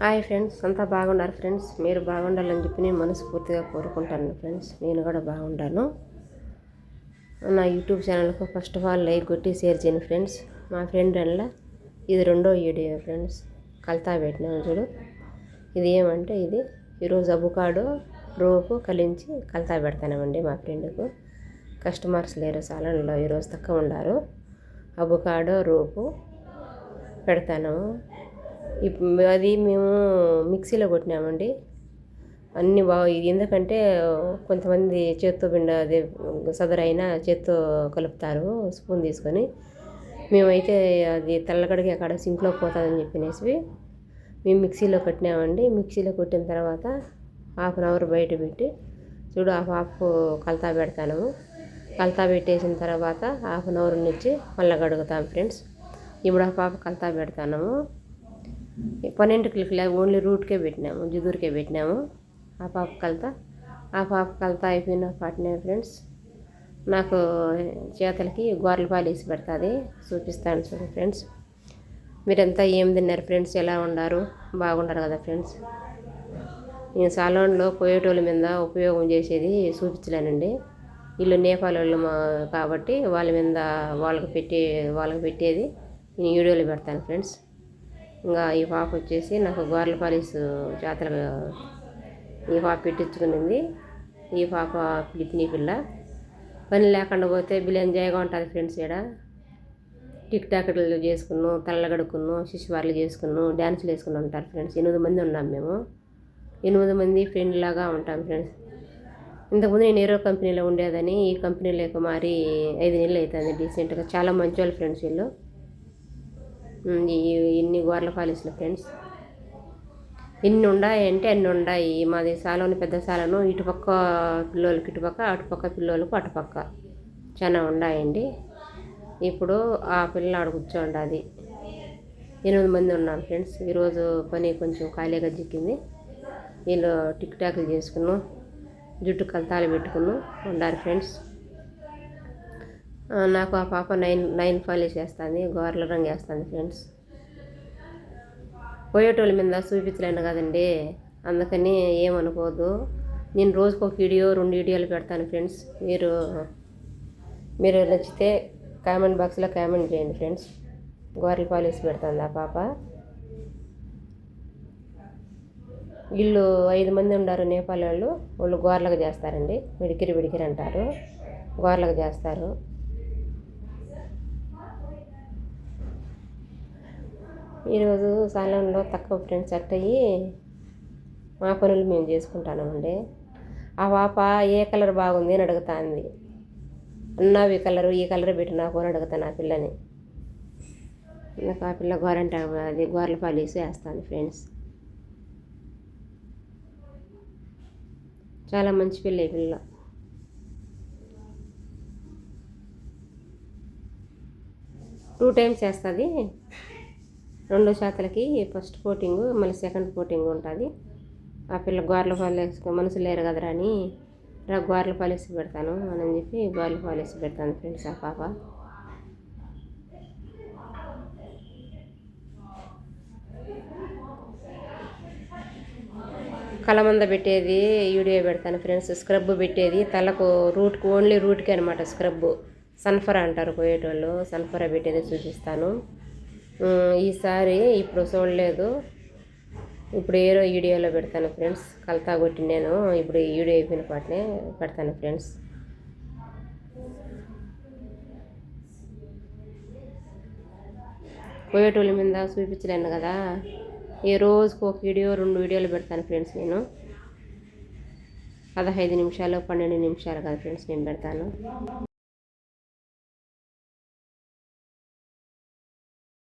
Hi friends, అంతా బాగున్నారు friends. మీరు బాగుండాలని చెప్పి నేను మనస్ఫూర్తిగా కోరుకుంటాను ఫ్రెండ్స్. నేను కూడా బాగుంటాను. నా యూట్యూబ్ ఛానల్కు ఫస్ట్ ఆఫ్ ఆల్ లైక్ కొట్టి షేర్ చేయండి ఫ్రెండ్స్. మా ఫ్రెండ్ అలా ఇది రెండో వీడియో ఫ్రెండ్స్. కల్తా పెట్టినాను చూడు. ఇది ఏమంటే ఈరోజు అవకాడో రోపు కలించి కల్తా పెడతానండి మా ఫ్రెండ్కు. కస్టమర్స్ లేరు సాలన్లో, ఈరోజు తక్కువ ఉండారు. అవకాడో రోపు పెడతాను. అది మేము మిక్సీలో కొట్టినామండి. అన్నీ బాగా ఎందుకంటే కొంతమంది చేత్తో అదే సదరైనా చేత్తో కలుపుతారు స్పూన్ తీసుకొని. మేమైతే అది తెల్లగడికి అక్కడ సింక్లో పోతుందని చెప్పినేసి మేము మిక్సీలో కొట్టినామండి. మిక్సీలో కొట్టిన తర్వాత 1/2 అవర్ బయట పెట్టి చూడు హాఫ్ కల్తా పెడతాను. కల్తా పెట్టేసిన తర్వాత 1/2 అవర్ నుంచి మళ్ళీ కడుగుతాం ఫ్రెండ్స్. ఇప్పుడు హాఫ్ కల్తా పెడతాను. 12 క్లిక్లే ఓన్లీ రూట్కే పెట్టినాము, జిగురుకే పెట్టినాము. హాఫ్ కల్తా అయిపోయిన పాటినే ఫ్రెండ్స్ నాకు చేతలకి గోర్ల పాలు వేసి పెడుతుంది. చూపిస్తాను చూడండి ఫ్రెండ్స్. మీరంతా ఏం తిన్నారు ఫ్రెండ్స్? ఎలా ఉన్నారు? బాగుంటారు కదా ఫ్రెండ్స్. నేను సాలోన్లో పోయేటోళ్ళ మీద ఉపయోగం చేసేది చూపించలేనండి. వీళ్ళు నేపాల్ వాళ్ళు కాబట్టి వాళ్ళ మీద వాళ్ళకి పెట్టేది నేను వీడియోలు పెడతాను ఫ్రెండ్స్. ఇంకా ఈ పాప వచ్చేసి నాకు గోర్ల పాలిసు జాతర ఈ పాప పెట్టించుకునింది. ఈ పాప పిలిపిని పిల్ల పని లేకుండా పోతే బిల్ ఎంజాయ్గా ఉంటుంది ఫ్రెండ్స్. ఇక్కడ టిక్ టాక్లు చేసుకున్నాం, తల్లగడుకున్నాం, శిశువార్లు చేసుకున్నాం, డ్యాన్సులు వేసుకుని ఉంటారు ఫ్రెండ్స్. 8 మంది ఉన్నాం మేము. 8 మంది ఫ్రెండ్ లాగా ఉంటాం ఫ్రెండ్స్. ఇంతకుముందు నేను ఏరో కంపెనీలో ఉండేదని ఈ కంపెనీలోకి మారి 5 నెలలు అవుతుంది డీసెంట్గా. చాలా మంచి వాళ్ళు ఫ్రెండ్స్ వీళ్ళు. ఇన్ని గోర్ల పాలిసులు ఫ్రెండ్స్. ఎన్ని ఉన్నాయంటే అన్ని ఉన్నాయి. మాది సాలోని పెద్ద సాలను, ఇటుపక్క పిల్లోళ్ళకి ఇటుపక్క, అటుపక్క పిల్లోళ్ళకు అటుపక్క చాలా ఉన్నాయండి. ఇప్పుడు ఆ పిల్ల ఆడ కూర్చోండి. 8 మంది ఉన్నాం ఫ్రెండ్స్. ఈరోజు పని కొంచెం ఖాళీగా చిక్కింది. వీళ్ళు టిక్ టాక్లు చేసుకున్నాం, జుట్టు కల్తాలు పెట్టుకున్నాం ఉండారు ఫ్రెండ్స్. నాకు ఆ పాప 9 పాలిష్ వేస్తుంది, గోర్ల రంగు వేస్తుంది ఫ్రెండ్స్. పోయేటోళ్ళ మీద చూపించలేను కదండి, అందుకని ఏమనుకోదు. నేను రోజుకు 1 వీడియో 2 వీడియోలు పెడతాను ఫ్రెండ్స్. మీరు నచ్చితే కామెంట్ బాక్స్లో కామెంట్ చేయండి ఫ్రెండ్స్. గోర్ల పాలిష్ పెడుతుంది ఆ పాప. వీళ్ళు 5 మంది ఉన్నారు నేపాల్ వాళ్ళు. వాళ్ళు గోర్లకు చేస్తారండి. విడికిరి అంటారు, గోర్లకు చేస్తారు. ఈరోజు సాలంలో తక్కువ ఫ్రెండ్స్ అట్టయి మా పనులు మేము చేసుకుంటామండి. ఆ పాప ఏ కలర్ బాగుంది అని అడుగుతుంది. అన్నావు ఈ కలర్ పెట్టి నాకు అని అడుగుతాను ఆ పిల్లని. నాకు ఆ పిల్ల గోర్ల పాలిసి వేస్తాను ఫ్రెండ్స్. చాలా మంచి పిల్ల ఈ పిల్ల. టూ టైమ్స్ వేస్తుంది. 2 శాతలకి ఫస్ట్ కోటింగ్, మళ్ళీ సెకండ్ కోటింగ్ ఉంటుంది. ఆ పిల్ల గోర్ల పాలు వేసుకో మనసు లేరు కదరా అని గోర్ల పాలు వేసి పెడతాను అని చెప్పి గోర్ల పాలు వేసి పెడతాను ఫ్రెండ్స్. ఆ పాప కలమంద పెట్టేది వీడియో పెడతాను ఫ్రెండ్స్. స్క్రబ్ పెట్టేది తలకు రూట్కి, ఓన్లీ రూట్కి అనమాట స్క్రబ్. సన్ఫరా అంటారు పోయేటోళ్ళు. సన్ఫరా పెట్టేది చూపిస్తాను. ఈసారి ఇప్పుడు చూడలేదు, ఇప్పుడు ఏరో వీడియోలో పెడతాను ఫ్రెండ్స్. కల్తా కొట్టి నేను ఇప్పుడు ఈ వీడియో అయిపోయిన పాటనే పెడతాను ఫ్రెండ్స్. పోయేటోళ్ళ మీద చూపించలేను కదా, ఈ రోజుకు 1 వీడియో 2 వీడియోలు పెడతాను ఫ్రెండ్స్. నేను 15 నిమిషాలు 12 నిమిషాలు కదా ఫ్రెండ్స్ నేను పెడతాను.